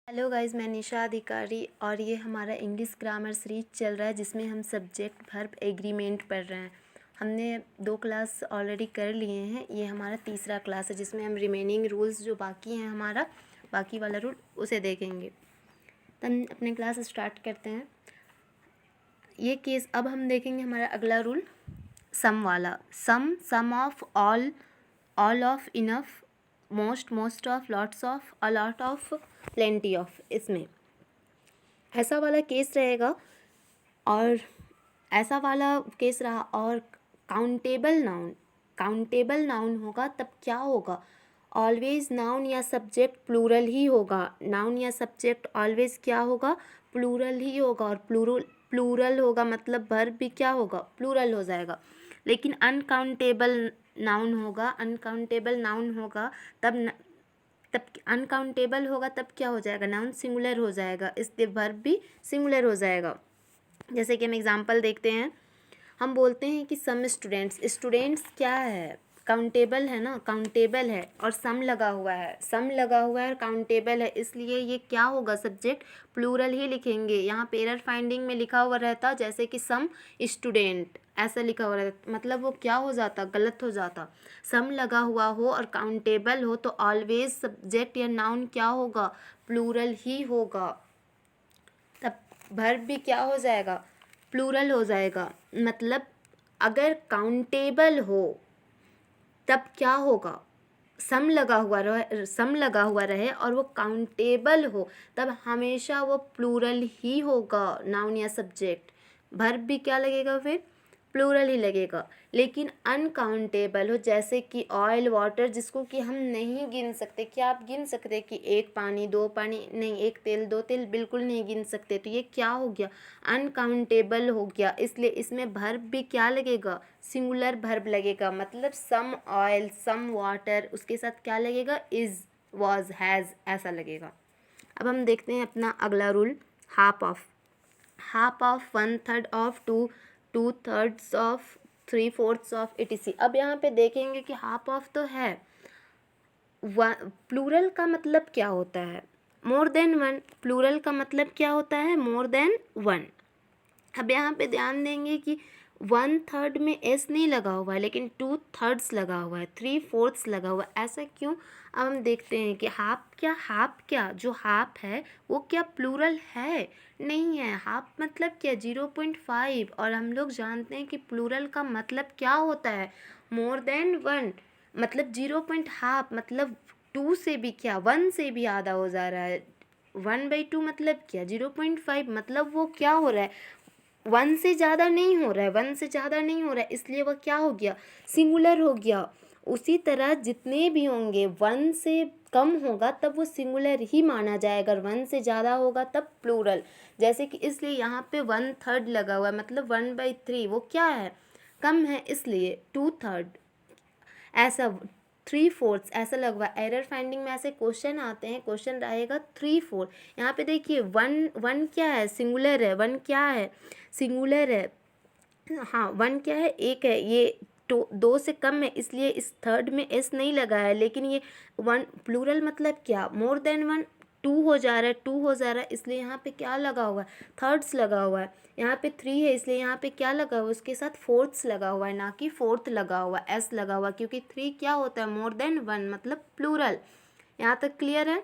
Hello guys, मैं निशा अधिकारी और ये हमारा इंग्लिश ग्रामर सीरीज चल रहा है जिसमें हम सब्जेक्ट वर्ब एग्रीमेंट पढ़ रहे हैं। हमने 2 क्लास ऑलरेडी कर लिए हैं। ये हमारा तीसरा क्लास है जिसमें हम रिमेनिंग रूल्स जो बाकी हैं हमारा बाकी वाला रूल उसे देखेंगे। तो हम अपने क्लास स्टार्ट करते हैं। ये केस अब हम देखेंगे हमारा अगला रूल सम वाला। Some of all of enough most of lots of a lot of plenty of. इसमें ऐसा वाला केस रहेगा और ऐसा वाला केस रहा और काउंटेबल नाउन होगा तब क्या होगा? ऑलवेज नाउन या सब्जेक्ट प्लूरल ही होगा। नाउन या सब्जेक्ट ऑलवेज क्या होगा? प्लूरल ही होगा। और प्लूरल होगा मतलब वर्ब भी क्या होगा? प्लूरल हो जाएगा। लेकिन अनकाउंटेबल नाउन होगा तब अनकाउंटेबल होगा तब क्या हो जाएगा? नाउन सिंगुलर हो जाएगा, इसलिए वर्ब भी सिंगुलर हो जाएगा। जैसे कि हम एग्जांपल देखते हैं। हम बोलते हैं कि सम स्टूडेंट्स क्या है? काउंटेबल है ना, काउंटेबल है और सम लगा हुआ है और काउंटेबल है, इसलिए ये क्या होगा? सब्जेक्ट प्लूरल ही लिखेंगे। यहाँ पे एरर फाइंडिंग में लिखा हुआ रहता जैसे कि सम स्टूडेंट ऐसा लिखा हुआ रहता, मतलब वो क्या हो जाता? गलत हो जाता। सम लगा हुआ हो और काउंटेबल हो तो ऑलवेज सब्जेक्ट या नाउन क्या होगा? प्लूरल ही होगा। तब वर्ब भी क्या हो जाएगा? प्लूरल हो जाएगा। मतलब अगर काउंटेबल हो तब क्या होगा? सम लगा हुआ रहे और वो काउंटेबल हो तब हमेशा वो प्लूरल ही होगा। नाउन या सब्जेक्ट वर्ब भी क्या लगेगा? फिर प्लूरल ही लगेगा। लेकिन अनकाउंटेबल हो जैसे कि ऑयल वाटर, जिसको कि हम नहीं गिन सकते। क्या आप गिन सकते कि 1 पानी 2 पानी? नहीं। 1 तेल 2 तेल बिल्कुल नहीं गिन सकते। तो ये क्या हो गया? अनकाउंटेबल हो गया। इसलिए इसमें वर्ब भी क्या लगेगा? सिंगुलर वर्ब लगेगा। मतलब सम ऑयल सम वाटर, उसके साथ क्या लगेगा? इज़ वॉज हैज़ ऐसा लगेगा। अब हम देखते हैं अपना अगला rule half of 1/3 of 2/3 of 3/4 of etc। अब यहाँ पे देखेंगे कि हाफ ऑफ तो है। प्लूरल का मतलब क्या होता है? More than one. प्लूरल का मतलब क्या होता है? More than one. अब यहाँ पे ध्यान देंगे कि 1/3 में एस नहीं लगा हुआ है लेकिन 2/3 लगा हुआ है, 3/4 लगा हुआ है। ऐसा क्यों? अब हम देखते हैं कि हाफ क्या जो हाफ है वो क्या प्लूरल है? नहीं है। हाफ मतलब क्या? 0.5। और हम लोग जानते हैं कि प्लूरल का मतलब क्या होता है? More than one. मतलब 0.5 मतलब 2 से भी क्या? 1 से भी आधा हो जा रहा है। 1/2 मतलब क्या? 0.5 मतलब वो क्या हो रहा है? 1 से ज़्यादा नहीं हो रहा है, इसलिए वह क्या हो गया? सिंगुलर हो गया। उसी तरह जितने भी होंगे 1 से कम होगा तब वो सिंगुलर ही माना जाएगा, अगर 1 से ज़्यादा होगा तब प्लूरल। जैसे कि इसलिए यहाँ पे 1/3 लगा हुआ है मतलब 1/3 वो क्या है? कम है, इसलिए 2/3 ऐसा 3/4 ऐसा लगवा। एरर फाइंडिंग में ऐसे क्वेश्चन आते हैं, क्वेश्चन रहेगा 3/4। यहाँ पे देखिए वन क्या है? सिंगुलर है। वन क्या है? सिंगुलर है। हाँ, वन क्या है? एक है। ये 2 से कम है इसलिए इस थर्ड में एस नहीं लगा है। लेकिन ये वन प्लूरल मतलब क्या? More than one. 2 हो जा रहा है इसलिए यहाँ पे क्या लगा हुआ है? थर्ड्स लगा हुआ है। यहाँ पे 3 है इसलिए यहाँ पे क्या लगा हुआ है? उसके साथ फोर्थ्स लगा हुआ है, ना कि फोर्थ लगा हुआ है, एस लगा हुआ, क्योंकि 3 क्या होता है? मोर देन वन मतलब प्लूरल। यहाँ तक क्लियर है?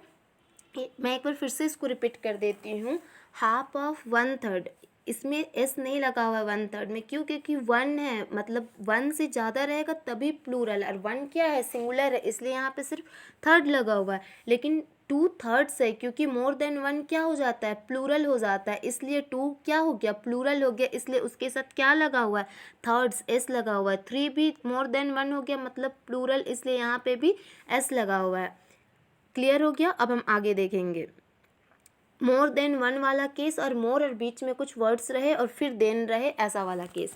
मैं एक बार फिर से इसको रिपीट कर देती हूँ। हाफ ऑफ 1/3, इसमें एस नहीं लगा हुआ है 1/3 में। क्यों? क्योंकि 1 है, मतलब 1 से ज़्यादा रहेगा तभी प्लूरल। और 1 क्या है? सिंगुलर है, इसलिए यहाँ पे सिर्फ थर्ड लगा हुआ है। लेकिन 2/3 है क्योंकि मोर देन वन क्या हो जाता है? प्लूरल हो जाता है, इसलिए 2 क्या हो गया? प्लूरल हो गया, इसलिए उसके साथ क्या लगा हुआ है? थर्ड्स, एस लगा हुआ है। 3 भी मोर देन वन हो गया मतलब प्लूरल, इसलिए यहाँ पे भी एस लगा हुआ है। क्लियर हो गया? अब हम आगे देखेंगे मोर देन वन वाला केस, और मोर और बीच में कुछ वर्ड्स रहे और फिर देन रहे, ऐसा वाला केस।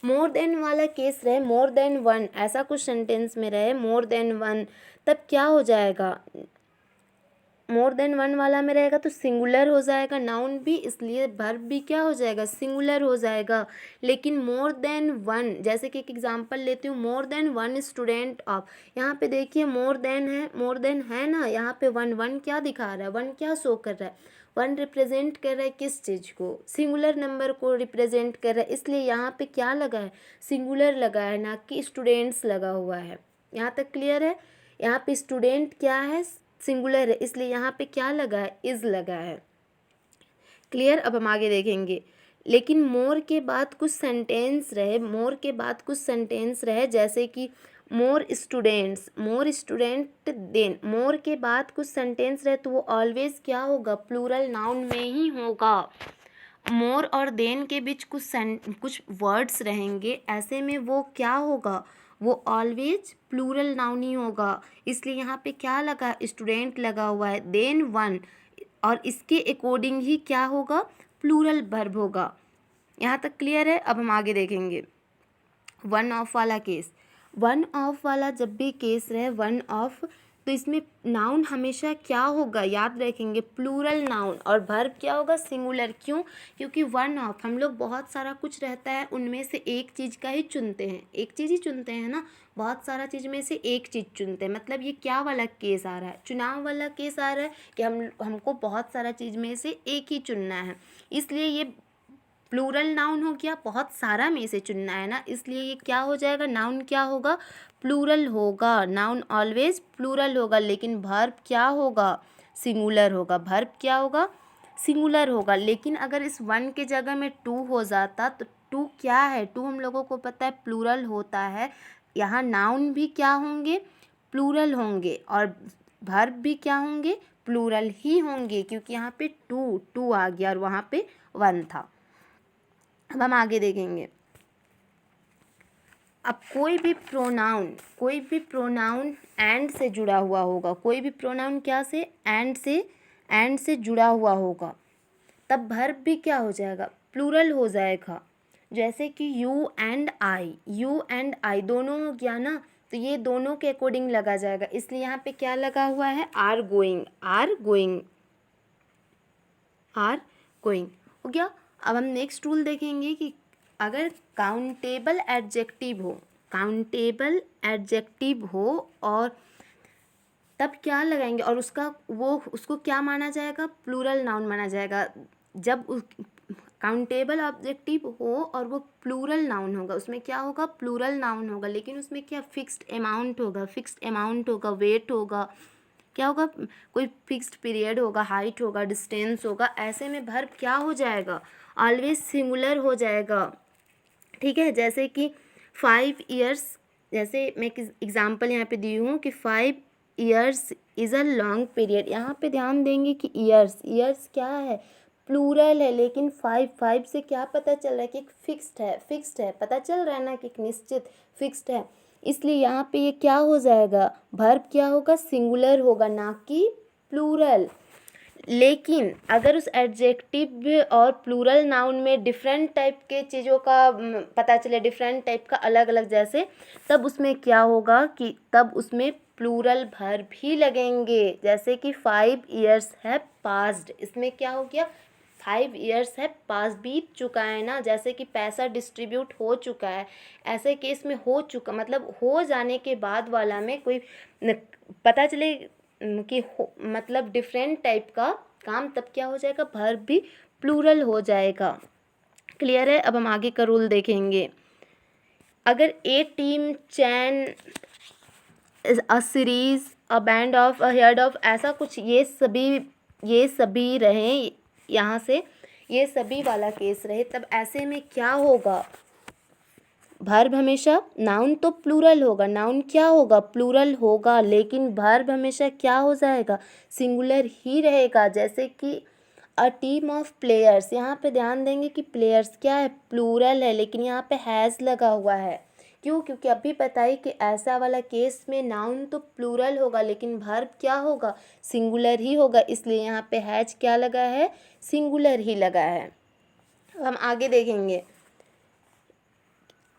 मोर देन वाला केस रहे मोर देन वन, ऐसा कुछ सेंटेंस में रहे मोर देन वन, तब क्या हो जाएगा? मोर देन वन वाला में रहेगा तो सिंगुलर हो जाएगा नाउन भी, इसलिए वर्ब भी क्या हो जाएगा, सिंगुलर हो जाएगा। लेकिन मोर देन वन, जैसे कि एक एग्जांपल लेती हूँ, more than one student of, यहाँ पे देखिए मोर देन है, मोर देन है ना, यहाँ पे वन, वन क्या दिखा रहा है, वन क्या शो कर रहा है, वन रिप्रेजेंट कर रहा है किस चीज़ को, सिंगुलर नंबर को रिप्रेजेंट कर रहा है, इसलिए यहाँ पे क्या लगा है, सिंगुलर लगा है, ना कि स्टूडेंट्स लगा हुआ है। यहाँ तक क्लियर है। यहाँ पे स्टूडेंट क्या है, सिंगुलर है, इसलिए यहाँ पे क्या लगा है, इज लगा है। क्लियर। अब हम आगे देखेंगे। लेकिन मोर के बाद कुछ सेंटेंस रहे, मोर के बाद कुछ सेंटेंस रहे, जैसे कि more students, more student than, more के बाद कुछ सेंटेंस रहे तो वो ऑलवेज क्या होगा, प्लूरल नाउन में ही होगा। मोर और देन के बीच कुछ वर्ड्स रहेंगे, ऐसे में वो क्या होगा, वो ऑलवेज प्लूरल नाउन ही होगा। इसलिए यहाँ पे क्या लगा, स्टूडेंट लगा हुआ है, देन वन, और इसके अकॉर्डिंग ही क्या होगा, प्लूरल वर्ब होगा। यहाँ तक क्लियर है। अब हम आगे देखेंगे वन ऑफ वाला केस। वन ऑफ वाला जब भी केस रहे, वन ऑफ, तो इसमें नाउन हमेशा क्या होगा, याद रखेंगे, प्लूरल नाउन, और वर्ब क्या होगा, सिंगुलर। क्यों, क्योंकि वन ऑफ हम लोग बहुत सारा कुछ रहता है उनमें से एक चीज़ का ही चुनते हैं, एक चीज़ ही चुनते हैं ना, बहुत सारा चीज़ में से एक चीज़ चुनते हैं। मतलब ये क्या वाला केस आ रहा है, चुनाव वाला केस आ रहा है कि हमको बहुत सारा चीज़ में से एक ही चुनना है, इसलिए ये प्लूरल नाउन हो गया, बहुत सारा में से चुनना है ना, इसलिए ये क्या हो जाएगा, नाउन क्या होगा, प्लूरल होगा। नाउन ऑलवेज प्लूरल होगा, लेकिन वर्ब क्या होगा, सिंगुलर होगा। वर्ब क्या होगा, सिंगुलर होगा। लेकिन अगर इस वन के जगह में टू हो जाता तो टू क्या है, टू हम लोगों को पता है प्लूरल होता है। यहाँ नाउन भी क्या होंगे, प्लूरल होंगे, और वर्ब भी क्या होंगे, प्लूरल ही होंगे, क्योंकि यहाँ पे टू टू आ गया और वहाँ पे वन था। अब हम आगे देखेंगे। अब कोई भी प्रोनाउन एंड से जुड़ा हुआ होगा, कोई भी प्रोनाउन क्या से, एंड से जुड़ा हुआ होगा, तब वर्ब भी क्या हो जाएगा, प्लूरल हो जाएगा। जैसे कि यू एंड आई दोनों हो गया ना, तो ये दोनों के अकॉर्डिंग लगा जाएगा, इसलिए यहाँ पे क्या लगा हुआ है, आर गोइंग हो गया। अब हम नेक्स्ट रूल देखेंगे कि अगर काउंटेबल एडजेक्टिव हो और तब क्या लगाएंगे, और उसको क्या माना जाएगा, प्लूरल नाउन माना जाएगा। जब काउंटेबल ऑब्जेक्टिव हो और वो प्लूरल नाउन होगा, उसमें क्या होगा, प्लूरल नाउन होगा, लेकिन उसमें क्या फिक्स्ड अमाउंट होगा, वेट होगा, क्या होगा, कोई फिक्स्ड पीरियड होगा, हाइट होगा, डिस्टेंस होगा। ऐसे में वर्ब क्या हो जाएगा, ऑलवेज सिंगुलर हो जाएगा। ठीक है। जैसे कि 5 ईयर्स, जैसे मैं एक एग्जांपल यहाँ पे दी हूँ कि 5 years is a long period. यहाँ पे ध्यान देंगे कि ईयर्स क्या है, प्लूरल है, लेकिन 5 से क्या पता चल रहा है कि एक फिक्स्ड है, पता चल रहा है ना कि एक निश्चित फिक्स्ड है, इसलिए यहाँ पे ये क्या हो जाएगा, वर्ब क्या होगा, सिंगुलर होगा, ना कि प्लूरल। लेकिन अगर उस एडजेक्टिव और प्लूरल नाउन में डिफरेंट टाइप के चीज़ों का पता चले, डिफरेंट टाइप का अलग अलग, जैसे, तब उसमें क्या होगा कि तब उसमें प्लूरल वर्ब भी लगेंगे। जैसे कि 5 ईयर्स है पास्ड, इसमें क्या हो गया, 5 ईयर्स है पास, बीत चुका है ना, जैसे कि पैसा डिस्ट्रीब्यूट हो चुका है, ऐसे केस में हो चुका मतलब हो जाने के बाद वाला में कोई पता चले कि मतलब डिफरेंट टाइप का काम, तब क्या हो जाएगा, वर्ब भी प्लूरल हो जाएगा। क्लियर है। अब हम आगे का रूल देखेंगे। अगर a team, chain, a series, a band of, a herd of, ऐसा कुछ, ये सभी रहें, यहाँ से ये सभी वाला केस रहे, तब ऐसे में क्या होगा, वर्ब हमेशा, नाउन तो प्लूरल होगा, नाउन क्या होगा, प्लूरल होगा, लेकिन वर्ब हमेशा क्या हो जाएगा, सिंगुलर ही रहेगा। जैसे कि अ टीम ऑफ प्लेयर्स, यहाँ पे ध्यान देंगे कि प्लेयर्स क्या है, प्लूरल है, लेकिन यहाँ पे हैज़ लगा हुआ है। क्यों, क्योंकि अभी बताइए कि ऐसा वाला केस में नाउन तो प्लूरल होगा, लेकिन वर्ब क्या होगा, सिंगुलर ही होगा, इसलिए यहाँ पे हैज क्या लगा है, सिंगुलर ही लगा है। हम आगे देखेंगे।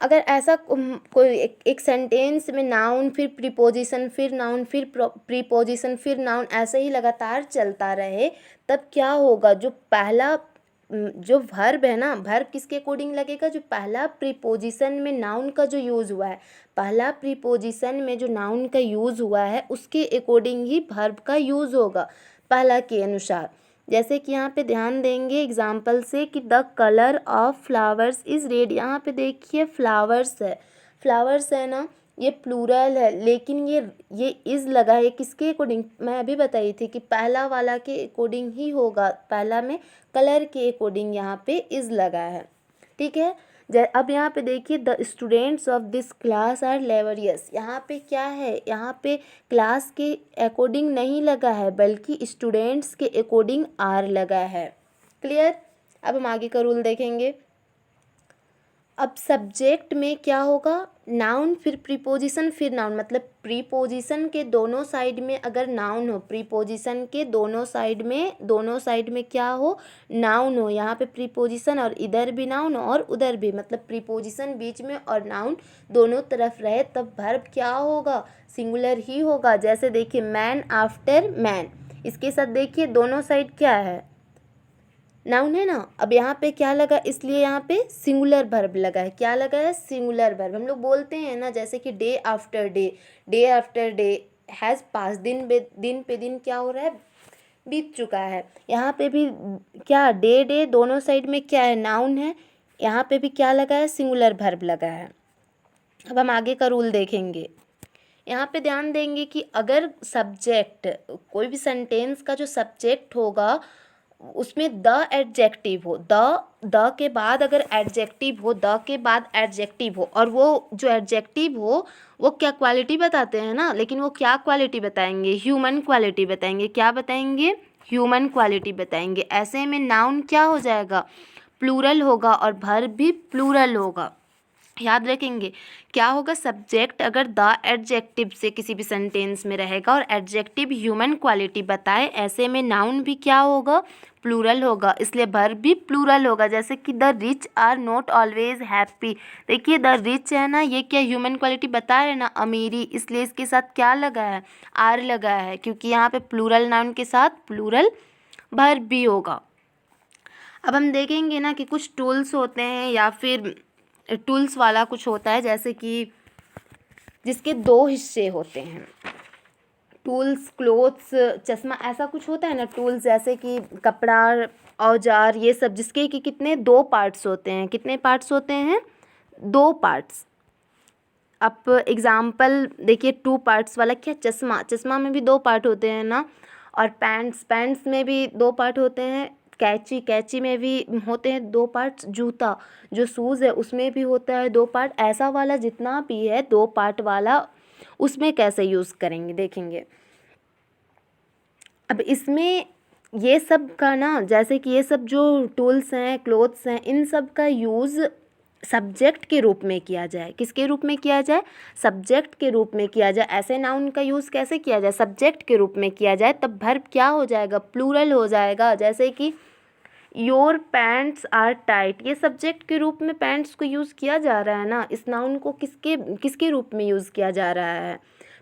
अगर ऐसा कोई एक सेंटेंस में नाउन फिर प्रीपोजिशन फिर नाउन फिर प्रीपोजिशन फिर नाउन ऐसे ही लगातार चलता रहे, तब क्या होगा, जो पहला जो वर्ब है ना, वर्ब किसके अकॉर्डिंग लगेगा, जो पहला प्रीपोजिशन में नाउन का जो यूज़ हुआ है, पहला प्रीपोजिशन में जो नाउन का यूज़ हुआ है उसके अकॉर्डिंग ही वर्ब का यूज़ होगा, पहला के अनुसार। जैसे कि यहाँ पे ध्यान देंगे एग्जाम्पल से कि the colour of flowers is red. यहाँ पे देखिए फ्लावर्स है ना, ये प्लूरल है, लेकिन ये इज़ लगा है, किसके अकॉर्डिंग, मैं अभी बताई थी कि पहला वाला के अकॉर्डिंग ही होगा, पहला में कलर के अकॉर्डिंग यहाँ पे इज़ लगा है, ठीक है। अब यहाँ पे देखिए the students of this class are laborious. यहाँ पे क्या है, यहाँ पे क्लास के अकॉर्डिंग नहीं लगा है बल्कि स्टूडेंट्स के अकॉर्डिंग आर लगा है। क्लियर। अब हम आगे का रूल देखेंगे। अब सब्जेक्ट में क्या होगा, नाउन फिर प्रीपोजिशन फिर नाउन, मतलब प्रीपोजिशन के दोनों साइड में अगर नाउन हो, प्रीपोजिशन के दोनों साइड में क्या हो, नाउन हो। यहाँ पे प्रीपोजिशन और इधर भी नाउन और उधर भी, मतलब प्रीपोजिशन बीच में और नाउन दोनों तरफ रहे, तब वर्ब क्या होगा, सिंगुलर ही होगा। जैसे देखिए मैन आफ्टर मैन, इसके साथ देखिए दोनों साइड क्या है, नाउन है ना। अब यहाँ पे क्या लगा, इसलिए यहाँ पे सिंगुलर वर्ब लगा है। क्या लगा है, सिंगुलर वर्ब। हम लोग बोलते हैं ना, जैसे कि डे आफ्टर डे हैज़ पास, दिन पे दिन क्या हो रहा है, बीत चुका है। यहाँ पे भी क्या, डे दोनों साइड में क्या है, नाउन है, यहाँ पे भी क्या लगा है, सिंगुलर वर्ब लगा है। अब हम आगे का रूल देखेंगे। यहाँ पे ध्यान देंगे कि अगर सब्जेक्ट, कोई भी सेंटेंस का जो सब्जेक्ट होगा उसमें द एडजेक्टिव हो, द के बाद अगर एडजेक्टिव हो, द के बाद एडजेक्टिव हो, और वो जो एडजेक्टिव हो वो क्या क्वालिटी बताते हैं ना, लेकिन वो क्या क्वालिटी बताएंगे, ह्यूमन क्वालिटी बताएंगे। क्या बताएंगे, ह्यूमन क्वालिटी बताएंगे। ऐसे में नाउन क्या हो जाएगा, प्लूरल होगा और वर्ब भी प्लूरल होगा। याद रखेंगे क्या होगा, सब्जेक्ट अगर द एडजेक्टिव से किसी भी सेंटेंस में रहेगा और एडजेक्टिव ह्यूमन क्वालिटी बताए, ऐसे में नाउन भी क्या होगा, प्लूरल होगा, इसलिए वर्ब भी प्लूरल होगा। जैसे कि the rich are not always happy. देखिए द रिच है ना, ये क्या ह्यूमन क्वालिटी बता रहे ना, अमीरी, इसलिए इसके साथ क्या लगा है, आर लगा है, क्योंकि यहाँ पे प्लूरल नाउन के साथ प्लूरल वर्ब भी होगा। अब हम देखेंगे ना कि कुछ टूल्स होते हैं या फिर टूल्स वाला कुछ होता है, जैसे कि जिसके दो हिस्से होते हैं, टूल्स, क्लोथ्स, चश्मा, ऐसा कुछ होता है ना टूल्स, जैसे कि कपड़ा, औजार, ये सब, जिसके कि कितने, दो पार्ट्स होते हैं। कितने पार्ट्स होते हैं, दो पार्ट्स। अब एग्जाम्पल देखिए, टू पार्ट्स वाला क्या, चश्मा में भी दो पार्ट होते हैं ना, और पैंट्स में भी दो पार्ट होते हैं, कैची में भी होते हैं दो पार्ट्स, जूता जो शूज़ है उसमें भी होता है दो पार्ट। ऐसा वाला जितना भी है दो पार्ट वाला, उसमें कैसे यूज़ करेंगे देखेंगे। अब इसमें ये सब का ना, जैसे कि ये सब जो टूल्स हैं, क्लोथ्स हैं, इन सब का यूज़ सब्जेक्ट के रूप में किया जाए। किसके रूप में किया जाए, सब्जेक्ट के रूप में किया जाए। ऐसे नाउन का यूज़ कैसे किया जाए, सब्जेक्ट के रूप में किया जाए, तब वर्ब क्या हो जाएगा, प्लूरल हो जाएगा। जैसे कि योर पैंट्स आर टाइट, ये सब्जेक्ट के रूप में पैंट्स को यूज़ किया जा रहा है ना, इस नाउन को किसके रूप में यूज़ किया जा रहा है,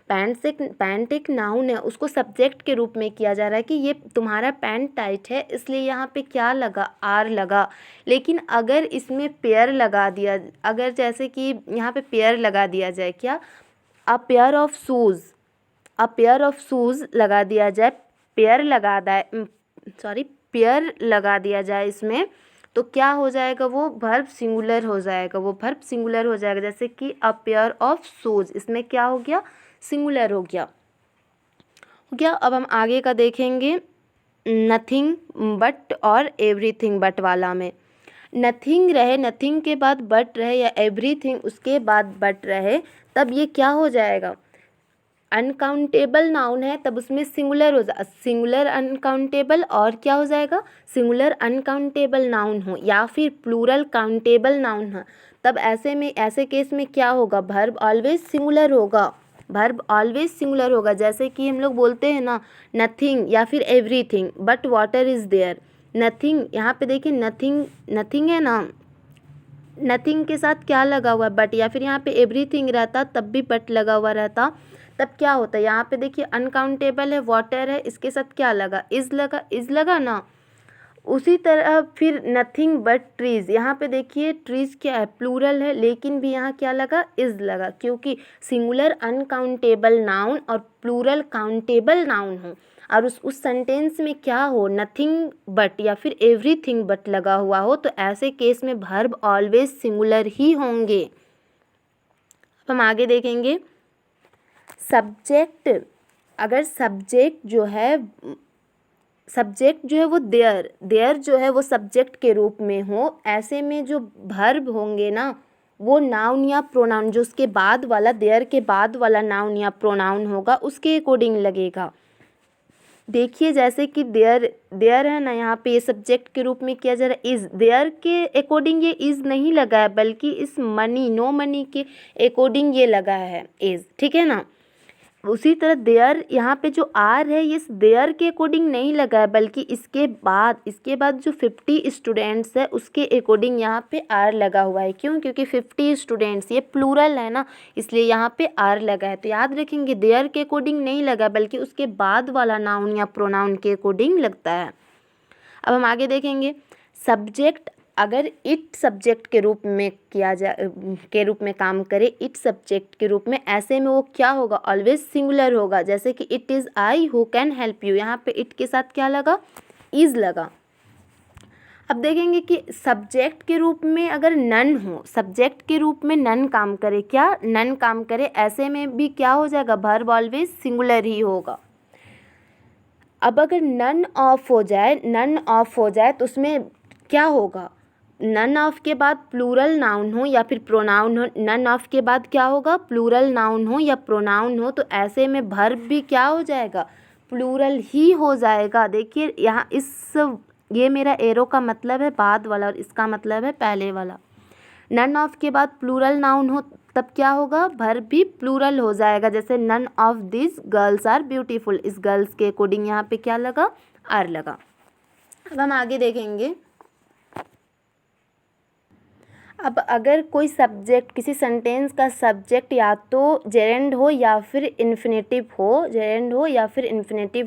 पैंट एक नाउन है, उसको सब्जेक्ट के रूप में किया जा रहा है कि ये तुम्हारा पैंट टाइट है, इसलिए यहाँ पे क्या लगा, आर लगा। लेकिन अगर इसमें पेयर लगा दिया, अगर जैसे कि यहाँ पे पेयर लगा दिया जाए, क्या, अ पेयर ऑफ शूज़ लगा दिया जाए, पेयर लगा दिया जाए इसमें, तो क्या हो जाएगा, वो वर्ब सिंगुलर हो जाएगा। जैसे कि अ पेयर ऑफ शूज़, इसमें क्या हो गया, सिंगुलर हो गया। अब हम आगे का देखेंगे। नथिंग बट और एवरीथिंग बट वाला में, नथिंग रहे, नथिंग के बाद बट रहे, या एवरीथिंग उसके बाद बट रहे, तब ये क्या हो जाएगा, अनकाउंटेबल नाउन है, तब उसमें सिंगुलर अनकाउंटेबल, और क्या हो जाएगा, सिंगुलर अनकाउंटेबल नाउन हो, या फिर प्लूरल काउंटेबल नाउन हो, तब ऐसे केस में क्या होगा, वर्ब ऑलवेज सिंगुलर होगा। जैसे कि हम लोग बोलते हैं ना, नथिंग या फिर everything but water is there. Nothing, यहाँ पे देखिए नथिंग है ना, नथिंग के साथ क्या लगा हुआ है, बट, या फिर यहाँ पे एवरीथिंग रहता तब भी बट लगा हुआ रहता, तब क्या होता है, यहाँ पे देखिए अनकाउंटेबल है, वाटर है, इसके साथ क्या लगा, इज लगा ना। उसी तरह फिर नथिंग बट ट्रीज़, यहाँ पे देखिए ट्रीज़ क्या है, प्लूरल है, लेकिन भी यहाँ क्या लगा, इज़ लगा, क्योंकि सिंगुलर अनकाउंटेबल नाउन और प्लूरल काउंटेबल नाउन हो और उस सेंटेंस में क्या हो, नथिंग बट या फिर एवरीथिंग बट लगा हुआ हो, तो ऐसे केस में वर्ब ऑलवेज सिंगुलर ही होंगे। अब हम आगे देखेंगे सब्जेक्ट। अगर सब्जेक्ट जो है वो देयर जो है वो सब्जेक्ट के रूप में हो, ऐसे में जो वर्ब होंगे ना वो नाउन या प्रोनाउन, जो उसके बाद वाला देयर के बाद वाला नाउन या प्रोनाउन होगा उसके अकॉर्डिंग लगेगा। देखिए जैसे कि देयर है ना, यहाँ पे ये सब्जेक्ट के रूप में किया जा रहा है, इज़, देयर के अकॉर्डिंग ये इज़ नहीं लगा है, बल्कि इस मनी, नो मनी के अकॉर्डिंग ये लगा है इज़, ठीक है ना। उसी तरह देयर, यहाँ पे जो आर है ये देयर के अकॉर्डिंग नहीं लगा है, बल्कि इसके बाद जो 50 स्टूडेंट्स है उसके अकॉर्डिंग यहाँ पे आर लगा हुआ है। क्यों? क्योंकि 50 स्टूडेंट्स ये प्लूरल है ना, इसलिए यहाँ पे आर लगा है। तो याद रखेंगे देयर के अकॉर्डिंग नहीं लगा, बल्कि उसके बाद वाला नाउन या प्रोनाउन के अकॉर्डिंग लगता है। अब हम आगे देखेंगे सब्जेक्ट। अगर इट सब्जेक्ट के रूप में काम करे, इट सब्जेक्ट के रूप में, ऐसे में वो क्या होगा, ऑलवेज सिंगुलर होगा। जैसे कि it is I who can help you, यहाँ पे इट के साथ क्या लगा, इज़ लगा। अब देखेंगे कि सब्जेक्ट के रूप में अगर नन हो, सब्जेक्ट के रूप में नन काम करे, क्या नन काम करे, ऐसे में भी क्या हो जाएगा, वर्ब ऑलवेज सिंगुलर ही होगा। अब अगर नन ऑफ हो जाए तो उसमें क्या होगा, नन ऑफ के बाद प्लूरल नाउन हो या फिर प्रोनाउन हो, नन ऑफ के बाद क्या होगा, प्लूरल नाउन हो या प्रोनाउन हो, तो ऐसे में वर्ब भी क्या हो जाएगा, प्लूरल ही हो जाएगा। देखिए यहाँ ये मेरा एरो का मतलब है बाद वाला और इसका मतलब है पहले वाला। नन ऑफ के बाद प्लूरल नाउन हो तब क्या होगा, वर्ब भी प्लूरल हो जाएगा। जैसे none of this girls are beautiful, इस गर्ल्स के अकॉर्डिंग यहाँ पे क्या लगा, आर लगा। अब हम आगे देखेंगे। अब अगर कोई सब्जेक्ट, किसी सेंटेंस का सब्जेक्ट या तो जेरेंड हो या फिर इन्फिनेटिव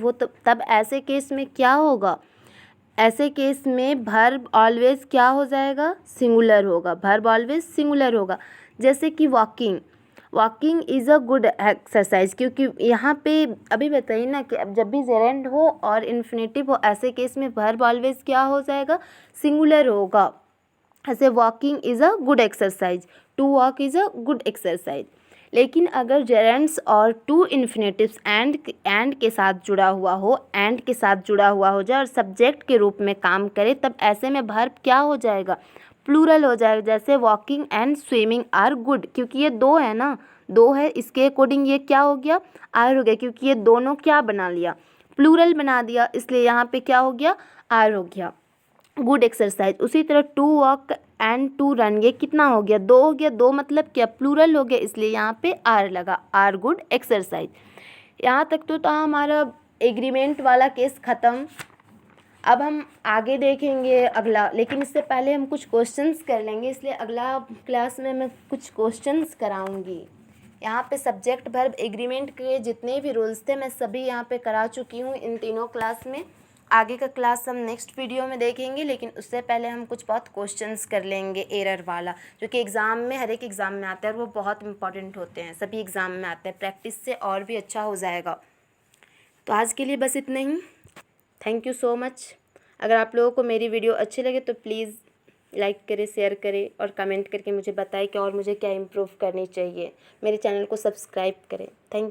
हो, तो तब ऐसे केस में क्या होगा, ऐसे केस में वर्ब ऑलवेज क्या हो जाएगा, सिंगुलर होगा, वर्ब ऑलवेज सिंगुलर होगा। जैसे कि walking is a good exercise, क्योंकि यहाँ पे अभी बताइए ना कि अब जब भी जेरेंड हो और इन्फिनेटिव हो, ऐसे केस में वर्ब ऑलवेज क्या हो जाएगा, सिंगुलर होगा। ऐसे walking is a good exercise, to walk is a good exercise. लेकिन अगर जेरेंड्स और टू इन्फिनेटिव्स एंड के साथ जुड़ा हुआ हो जाए और सब्जेक्ट के रूप में काम करे, तब ऐसे में वर्ब क्या हो जाएगा, प्लूरल हो जाएगा। जैसे walking and swimming are good, क्योंकि ये दो है ना, दो है, इसके अकॉर्डिंग ये क्या हो गया, आर हो गया, क्योंकि ये दोनों क्या बना लिया, प्लूरल बना दिया, इसलिए यहाँ पे क्या हो गया, आर हो गया, गुड एक्सरसाइज। उसी तरह to walk and to run, ये कितना हो गया, दो हो गया, दो मतलब क्या, प्लूरल हो गया, इसलिए यहाँ पे आर लगा, आर गुड एक्सरसाइज। यहाँ तक तो था हमारा एग्रीमेंट वाला केस ख़त्म। अब हम आगे देखेंगे अगला, लेकिन इससे पहले हम कुछ क्वेश्चंस कर लेंगे, इसलिए अगला क्लास में मैं कुछ क्वेश्चंस कराऊंगी। यहाँ पे सब्जेक्ट वर्ब एग्रीमेंट के जितने भी रूल्स थे मैं सभी यहाँ पे करा चुकी हूँ इन तीनों क्लास में। आगे का क्लास हम नेक्स्ट वीडियो में देखेंगे, लेकिन उससे पहले हम कुछ बहुत क्वेश्चंस कर लेंगे एरर वाला, जो कि एग्ज़ाम में, हर एक एग्ज़ाम में आता है और वो बहुत इंपॉर्टेंट होते हैं, सभी एग्ज़ाम में आते हैं, प्रैक्टिस से और भी अच्छा हो जाएगा। तो आज के लिए बस इतना ही। Thank you so much. अगर आप लोगों को मेरी वीडियो अच्छी लगे तो प्लीज़ लाइक करें, शेयर करें और कमेंट करके मुझे बताएं कि और मुझे क्या इम्प्रूव करनी चाहिए। मेरे चैनल को सब्सक्राइब करें। थैंक